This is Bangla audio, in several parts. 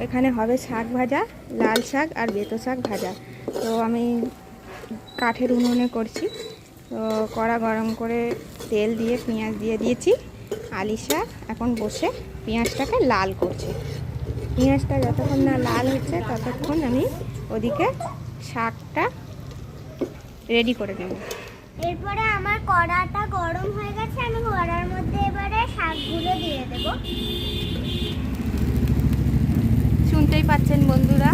এখানে হবে শাক ভাজা, লাল শাক আর বেতো শাক ভাজা। তো আমি কাঠের উনুনে করছি। তো কড়া গরম করে তেল দিয়ে পেঁয়াজ দিয়ে দিয়েছি। আলিশা এখন বসে পেঁয়াজটাকে লাল করছে। পেঁয়াজটা যতক্ষণ না লাল হচ্ছে ততক্ষণ আমি ওদিকে শাকটা রেডি করে দেব। এরপরে আমার কড়াটা গরম হয়ে গেছে, আমি কড়ার মধ্যে এবারে শাকগুলো দিয়ে দেব। শুনতেই পাচ্ছেন বন্ধুরা,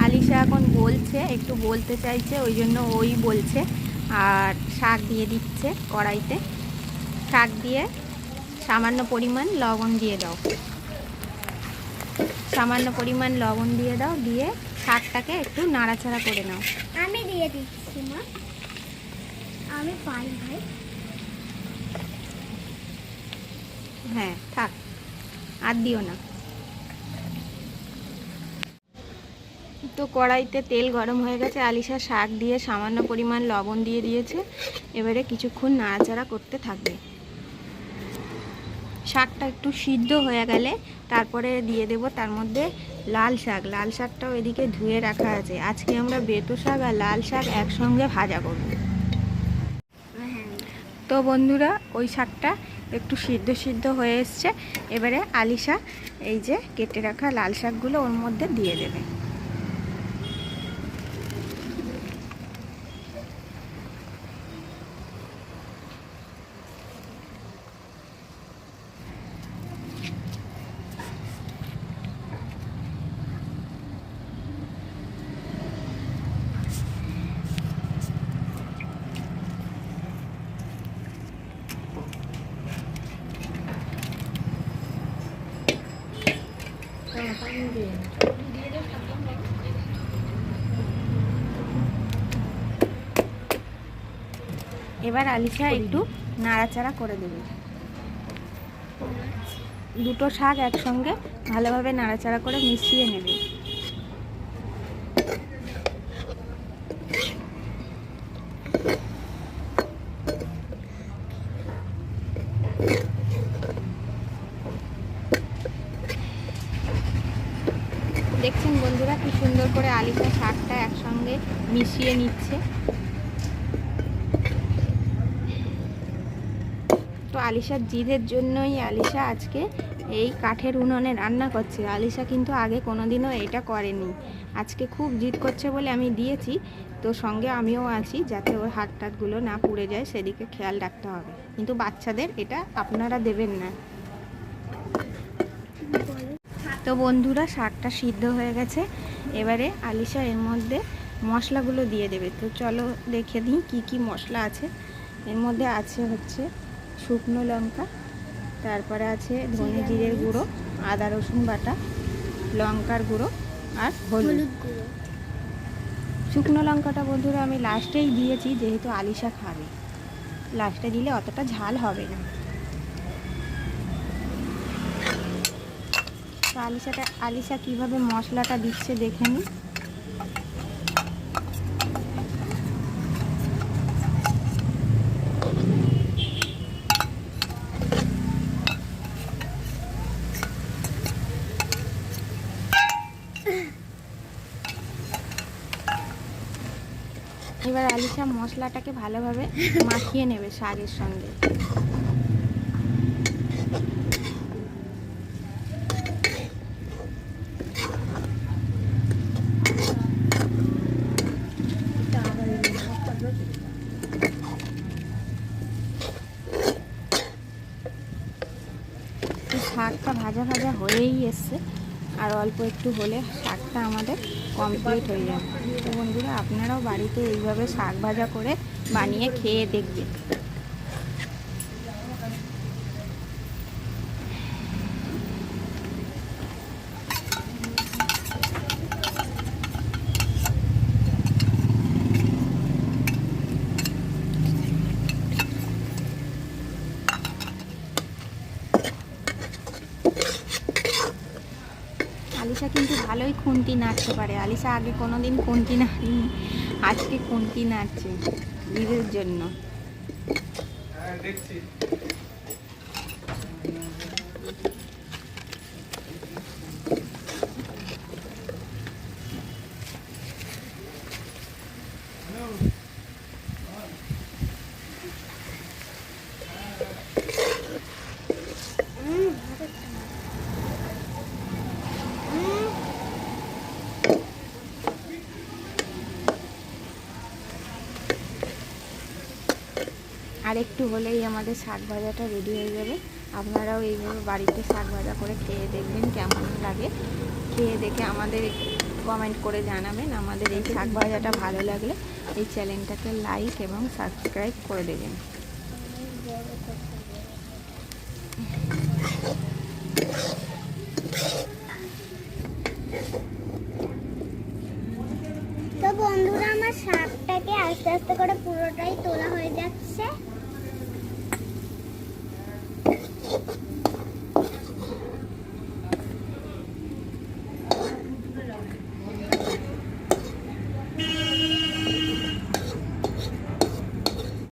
আলিশা এখন বলছে, একটু বলতে চাইছে, ওই জন্য ওই বলছে। আর শাক দিয়ে দিচ্ছে কড়াইতে। শাক দিয়ে সামান্য পরিমাণ লবণ দিয়ে দাও, সামান্য পরিমাণ লবণ দিয়ে দাও, দিয়ে শাকটাকে একটু নাড়াচাড়া করে নাও। আমি দিয়ে দিচ্ছি মা, আমি পাই ভাই। হ্যাঁ থাক, আর দিও না। তো কড়াইতে তেল গরম হয়ে গেছে, আলিশা শাক দিয়ে সামান্য পরিমাণ লবণ দিয়ে দিয়েছে। এবারে কিছুক্ষণ নাড়াচাড়া করতে থাকবে। শাকটা একটু সিদ্ধ হয়ে গেলে তারপরে দিয়ে দেব তার মধ্যে লাল শাক। লাল শাকটাও এদিকে ধুয়ে রাখা আছে। আজকে আমরা বেতো শাক আর লাল শাক একসঙ্গে ভাজা করব। তো বন্ধুরা, ওই শাকটা একটু সিদ্ধ সিদ্ধ হয়ে এসছে। এবারে আলিশা এই যে কেটে রাখা লাল শাকগুলো ওর মধ্যে দিয়ে দেবে। এবার আলিশা একটু নাড়াচাড়া করে দেবে। দুটো শাক একসঙ্গে ভালোভাবে নাড়াচাড়া করে মিশিয়ে নেবে। দেখছেন বন্ধুরা কি সুন্দর করে আলিশা শাকটা একসঙ্গে মিশিয়ে নিচ্ছে। তো আলিশার জিদের জন্যই আলিশা আজকে এই কাঠের উনুনে রান্না করছে। আলিশা কিন্তু আগে কোনোদিনও এটা করেনি। আজকে খুব জিদ করছে বলে আমি দিয়েছি। তো সঙ্গে আমিও আছি, যাতে ওর হাত টাতগুলো না পুড়ে যায় সেদিকে খেয়াল রাখতে হবে। কিন্তু বাচ্চাদের এটা আপনারা দেবেন না। তো বন্ধুরা, শাকটা সিদ্ধ হয়ে গেছে। এবারে আলিশা এর মধ্যে মশলাগুলো দিয়ে দেবে। তো চলো দেখে দিই কি কি মশলা আছে। এর মধ্যে আছে হচ্ছে শুকনো লঙ্কা, তারপরে আছে ধনে জিরের গুঁড়ো, আদা রসুন বাটা, লঙ্কার গুঁড়ো আর হলুদ গুঁড়ো। শুকনো লঙ্কাটা বন্ধুরা আমি লাস্টেই দিয়েছি, যেহেতু আলিশা খাবে। লাস্টে দিলে অতটা ঝাল হবে না। তো আলিশা কীভাবে মশলাটা দিচ্ছে দেখে নিই। এবার আলিশা মশলাটাকে ভালোভাবে মাখিয়ে নেবে শাকের সঙ্গে। শাকটা ভাজা ভাজা হয়েই এসছে, আর অল্প একটু হলে শাকটা আমাদের কমপ্লিট হয়ে যাবে। তো বন্ধুরা, আপনারাও বাড়িতে এইভাবে শাক ভাজা করে বানিয়ে খেয়ে দেখবেন। আলিশা কিন্তু ভালোই খুন্তি নাড়তে পারে। আলিশা আগে কোনোদিন খুন্তি নাড়েনি, আজকে খুন্তি নাড়ছে নিজের জন্য। আর একটু হলেই আমাদের শাক ভাজাটা রেডি হয়ে যাবে। আপনারাও এইভাবে বাড়িতে শাক ভাজা করে খেয়ে দেখবেন কেমন লাগে। খেয়ে দেখে আমাদের কমেন্ট করে জানাবেন। আমাদের এই শাক ভাজাটা ভালো লাগলে এই চ্যানেলটাকে লাইক এবং সাবস্ক্রাইব করে দেবেন। তো বন্ধুরা, আমার শাকটাকে আস্তে আস্তে করে পুরোটাই তোলা হয়ে যাচ্ছে।